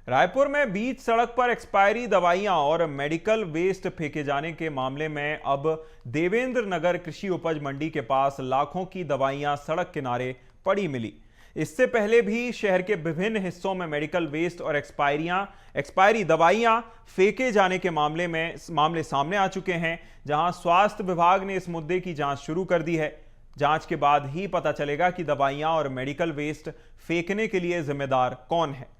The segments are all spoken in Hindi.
रायपुर में बीच सड़क पर एक्सपायरी दवाइयां और मेडिकल वेस्ट फेंके जाने के मामले में अब देवेंद्र नगर कृषि उपज मंडी के पास लाखों की दवाइयां सड़क किनारे पड़ी मिली। इससे पहले भी शहर के विभिन्न हिस्सों में मेडिकल वेस्ट और एक्सपायरी दवाइयां फेंके जाने के मामले सामने आ चुके हैं, जहां स्वास्थ्य विभाग ने इस मुद्दे की जांच शुरू कर दी है। जांच के बाद ही पता चलेगा कि दवाइयां और मेडिकल वेस्ट फेंकने के लिए जिम्मेदार कौन है।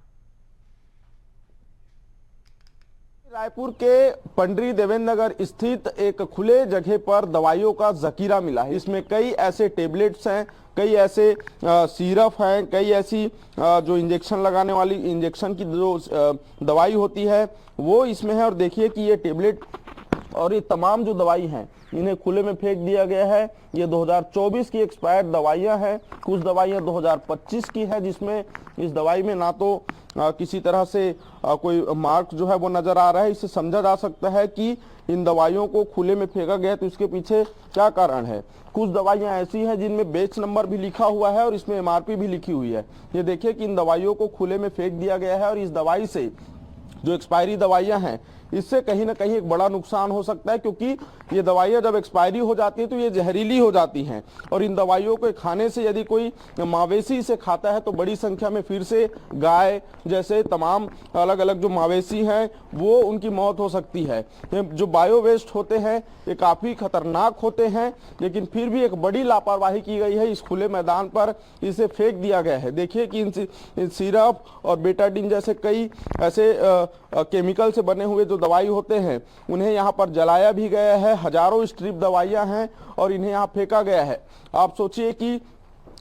रायपुर के पंडरी देवेंद्र नगर स्थित एक खुले जगह पर दवाइयों का जखीरा मिला है। इसमें कई ऐसे टेबलेट्स हैं, कई ऐसे सिरप हैं, कई ऐसी जो इंजेक्शन लगाने वाली इंजेक्शन की जो दवाई होती है वो इसमें है। और देखिए कि ये टेबलेट और ये तमाम जो दवाई हैं इन्हें खुले में फेंक दिया गया है। ये 2024 की एक्सपायर्ड दवाइयां हैं, कुछ दवाइयां 2025 की है, जिसमें इस दवाई में ना तो किसी तरह से कोई मार्क जो है वो नजर आ रहा है। इससे समझा जा सकता है कि इन दवाइयों को खुले में फेंका गया, तो इसके पीछे क्या कारण है। कुछ दवाइयां ऐसी हैं जिनमें बैच नंबर भी लिखा हुआ है और इसमें एमआरपी भी लिखी हुई है। ये देखिए कि इन दवाइयों को खुले में फेंक दिया गया है और इस दवाई से जो एक्सपायरी दवाइयां हैं इससे कहीं ना कहीं एक बड़ा नुकसान हो सकता है, क्योंकि ये दवाइयां जब एक्सपायरी हो जाती है तो ये जहरीली हो जाती हैं। और इन दवाइयों को खाने से यदि कोई मवेशी इसे खाता है तो बड़ी संख्या में फिर से गाय जैसे तमाम अलग अलग जो मवेशी हैं वो उनकी मौत हो सकती है। जो बायो वेस्ट होते हैं ये काफ़ी खतरनाक होते हैं, लेकिन फिर भी एक बड़ी लापरवाही की गई है। इस खुले मैदान पर इसे फेंक दिया गया है। देखिए कि इन सिरप और बेटाडीन जैसे कई ऐसे केमिकल से बने हुए जो दवाई होते हैं उन्हें यहाँ पर जलाया भी गया है। हजारों स्ट्रिप दवाइयां हैं और इन्हें यहाँ फेंका गया है। आप सोचिए कि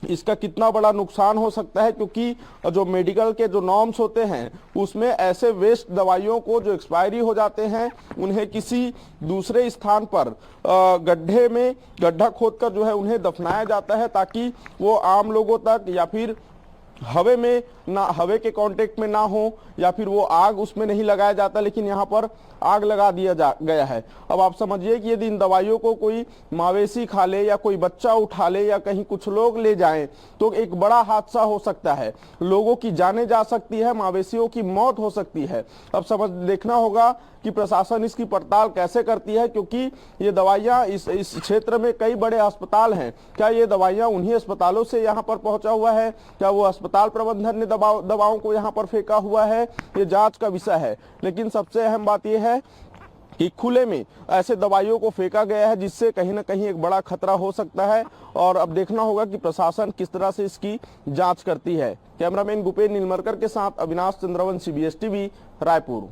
इसका कितना बड़ा नुकसान हो सकता है, क्योंकि जो मेडिकल के जो नॉर्म्स होते हैं उसमें ऐसे वेस्ट दवाइयों को जो एक्सपायरी हो जाते हैं उन्हें किसी दूसरे स्थान पर गड्ढे में गड्ढा खोदकर जो है उन्हें दफनाया जाता है, ताकि वो आम लोगों तक या फिर हवे में ना हवे के कांटेक्ट में ना हो, या फिर वो आग उसमें नहीं लगाया जाता, लेकिन यहाँ पर आग लगा दिया गया है। अब आप समझिए कि यदि इन दवाइयों को कोई मवेशी खा ले या कोई बच्चा उठा ले या कहीं कुछ लोग ले जाएं तो एक बड़ा हादसा हो सकता है। लोगों की जानें जा सकती है, मवेशियों की मौत हो सकती है। अब देखना होगा कि प्रशासन इसकी पड़ताल कैसे करती है, क्योंकि ये दवाइयां इस क्षेत्र में कई बड़े अस्पताल हैं। क्या ये दवाइयां उन्हीं अस्पतालों से यहाँ पर पहुंचा हुआ है? क्या वो अस्पताल प्रबंधन ने दवाओं को यहाँ पर फेंका हुआ है? ये जांच का विषय है। लेकिन सबसे अहम बात यह है कि खुले में ऐसे दवाइयों को फेंका गया है, जिससे कहीं ना कहीं एक बड़ा खतरा हो सकता है। और अब देखना होगा कि प्रशासन किस तरह से इसकी जांच करती है। कैमरामैन गुपेन नीलमरकर के साथ अविनाश चंद्रवंशी, CBS TV, रायपुर।